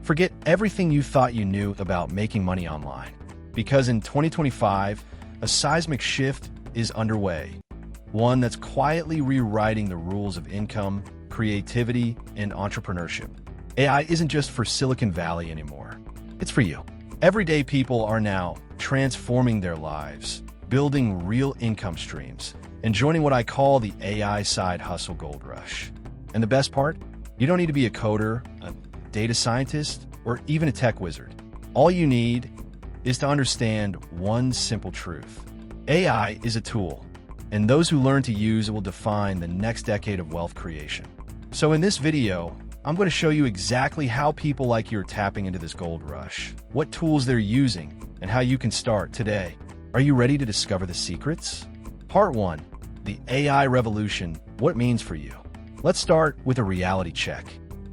Forget everything you thought you knew about making money online, because in 2025, a seismic shift is underway, one that's quietly rewriting the rules of income, creativity, and entrepreneurship. AI isn't just for Silicon Valley anymore. It's for you. Everyday people are now transforming their lives, building real income streams, and joining what I call the AI side hustle gold rush. And the best part? You don't need to be a coder, a data scientist, or even a tech wizard. All you need is to understand one simple truth. AI is a tool, and those who learn to use it will define the next decade of wealth creation. So in this video, I'm going to show you exactly how people like you are tapping into this gold rush, what tools they're using, and how you can start today. Are you ready to discover the secrets? Part 1. The AI revolution, what it means for you. Let's start with a reality check.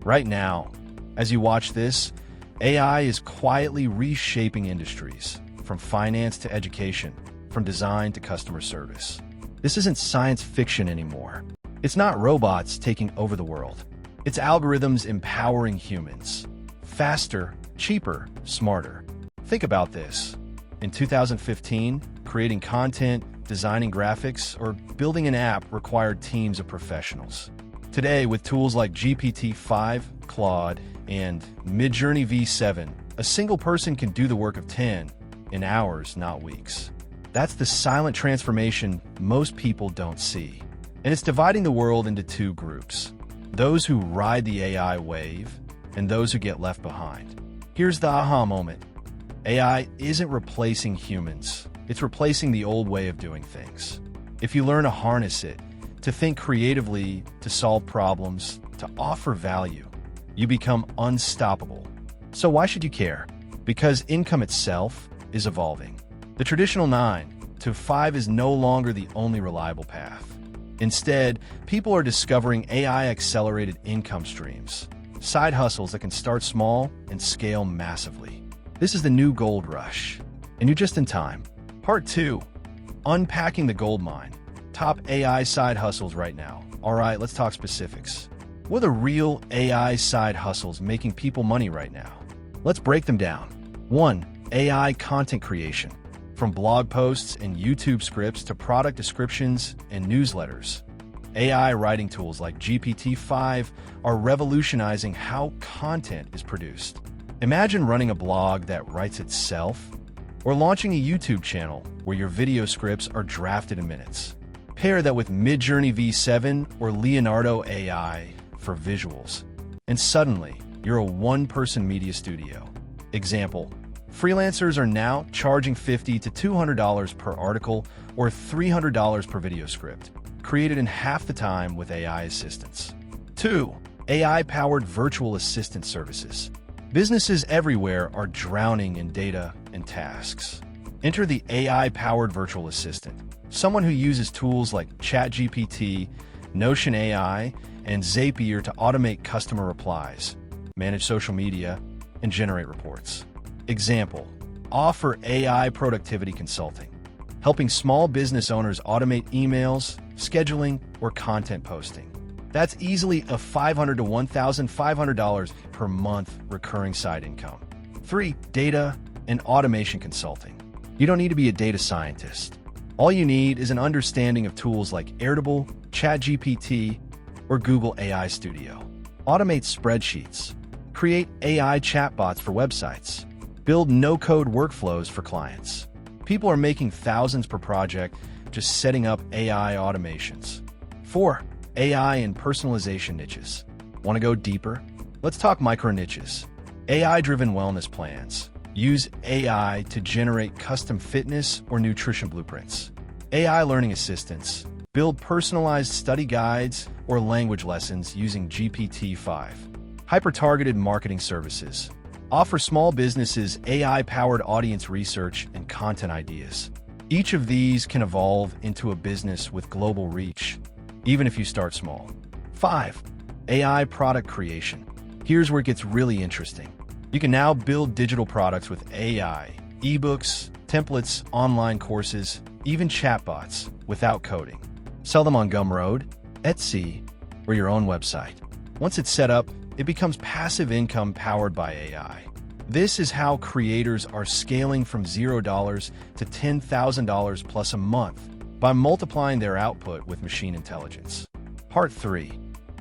Right now, as you watch this, AI is quietly reshaping industries, from finance to education, from design to customer service. This isn't science fiction anymore. It's not robots taking over the world. It's algorithms empowering humans. Faster, cheaper, smarter. Think about this. In 2015, creating content, designing graphics, or building an app required teams of professionals. Today, with tools like GPT-5, Claude, and Midjourney V7, a single person can do the work of 10 in hours, not weeks. That's the silent transformation most people don't see. And it's dividing the world into two groups: those who ride the AI wave and those who get left behind. Here's the aha moment. AI isn't replacing humans. It's replacing the old way of doing things. If you learn to harness it, to think creatively, to solve problems, to offer value, you become unstoppable. So why should you care? Because income itself is evolving. The traditional 9 to 5 is no longer the only reliable path. Instead, people are discovering AI-accelerated income streams, side hustles that can start small and scale massively. This is the new gold rush, and you're just in time. Part 2. Unpacking the gold mine. Top AI side hustles right now. All right, let's talk specifics. What are the real AI side hustles making people money right now? Let's break them down. 1. AI content creation. From blog posts and YouTube scripts to product descriptions and newsletters. AI writing tools like GPT-5 are revolutionizing how content is produced. Imagine running a blog that writes itself, or launching a YouTube channel where your video scripts are drafted in minutes. Pair that with Midjourney V7 or Leonardo AI for visuals, and suddenly you're a one-person media studio. Example: freelancers are now charging $50 to $200 per article or $300 per video script, created in half the time with AI assistance. 2. AI-powered virtual assistant services. Businesses everywhere are drowning in data and tasks. Enter the AI-powered virtual assistant, someone who uses tools like ChatGPT, Notion AI, and Zapier to automate customer replies, manage social media, and generate reports. Example: offer AI productivity consulting, helping small business owners automate emails, scheduling, or content posting. That's easily a $500 to $1,500 per month recurring side income. 3. Data and automation consulting. You don't need to be a data scientist. All you need is an understanding of tools like Airtable, ChatGPT, or Google AI Studio. Automate spreadsheets. Create AI chatbots for websites. Build no-code workflows for clients. People are making thousands per project just setting up AI automations. 4. AI and personalization niches. Want to go deeper? Let's talk micro-niches. AI-driven wellness plans. Use AI to generate custom fitness or nutrition blueprints. AI learning assistants. Build personalized study guides or language lessons using GPT-5. Hyper-targeted marketing services. Offer small businesses AI-powered audience research and content ideas. Each of these can evolve into a business with global reach, even if you start small. 5. AI product creation. Here's where it gets really interesting. You can now build digital products with AI, ebooks, templates, online courses, even chatbots without coding. Sell them on Gumroad, Etsy, or your own website. Once it's set up, it becomes passive income powered by AI. This is how creators are scaling from $0 to $10,000 plus a month by multiplying their output with machine intelligence. Part 3.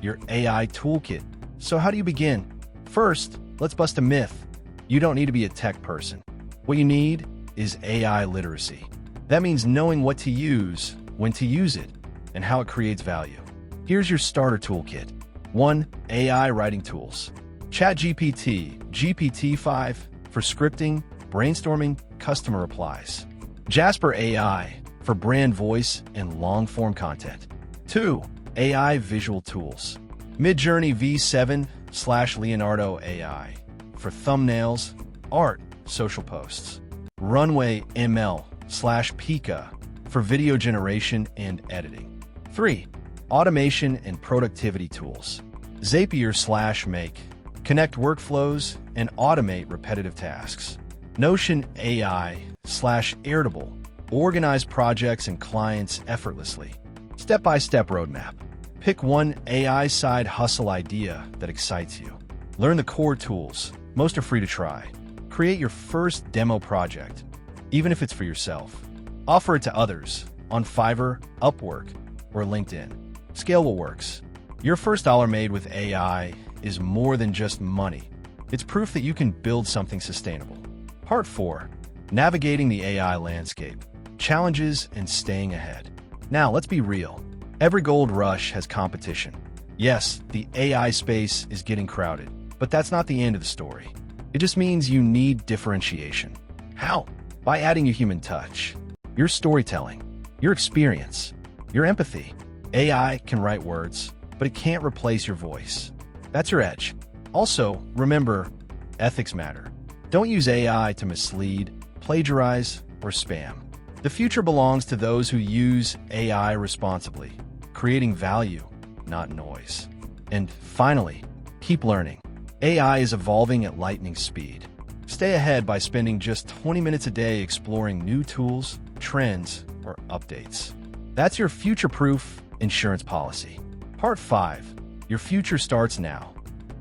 Your AI toolkit. So how do you begin? First, let's bust a myth. You don't need to be a tech person. What you need is AI literacy. That means knowing what to use, when to use it, and how it creates value. Here's your starter toolkit. 1. AI writing tools. ChatGPT, GPT-5 for scripting, brainstorming, customer replies. Jasper AI for brand voice and long-form content. 2. AI visual tools. Midjourney V7/Leonardo AI for thumbnails, art, social posts. Runway ML/Pika for video generation and editing. 3. Automation and productivity tools. Zapier/Make. Connect workflows and automate repetitive tasks. Notion AI/Airtable. Organize projects and clients effortlessly. Step-by-step roadmap. Pick one AI side hustle idea that excites you. Learn the core tools. Most are free to try. Create your first demo project, even if it's for yourself. Offer it to others on Fiverr, Upwork, or LinkedIn. Scale what works. Your first dollar made with AI is more than just money. It's proof that you can build something sustainable. Part 4. Navigating the AI landscape. Challenges and staying ahead. Now, let's be real. Every gold rush has competition. Yes, the AI space is getting crowded, but that's not the end of the story. It just means you need differentiation. How? By adding your human touch, your storytelling, your experience, your empathy. AI can write words, but it can't replace your voice. That's your edge. Also, remember, ethics matter. Don't use AI to mislead, plagiarize, or spam. The future belongs to those who use AI responsibly, creating value, not noise. And finally, keep learning. AI is evolving at lightning speed. Stay ahead by spending just 20 minutes a day exploring new tools, trends, or updates. That's your future-proof insurance policy. Part 5. Your future starts now.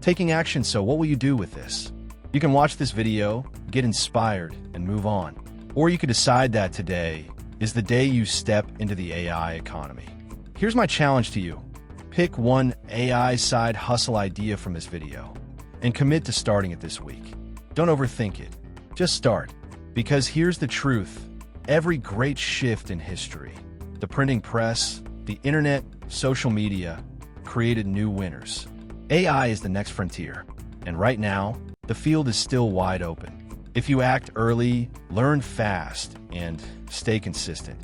Taking action, so what will you do with this? You can watch this video, get inspired, and move on. Or you could decide that today is the day you step into the AI economy. Here's my challenge to you. Pick one AI side hustle idea from this video and commit to starting it this week. Don't overthink it. Just start. Because here's the truth. Every great shift in history, the printing press, the internet, social media, created new winners. AI is the next frontier. And right now, the field is still wide open. If you act early, learn fast, and stay consistent,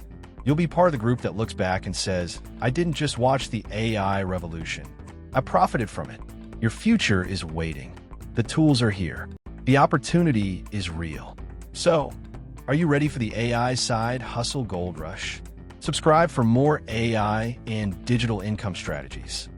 you'll be part of the group that looks back and says, I didn't just watch the AI revolution. I profited from it. Your future is waiting. The tools are here. The opportunity is real. So, are you ready for the AI side hustle gold rush? Subscribe for more AI and digital income strategies.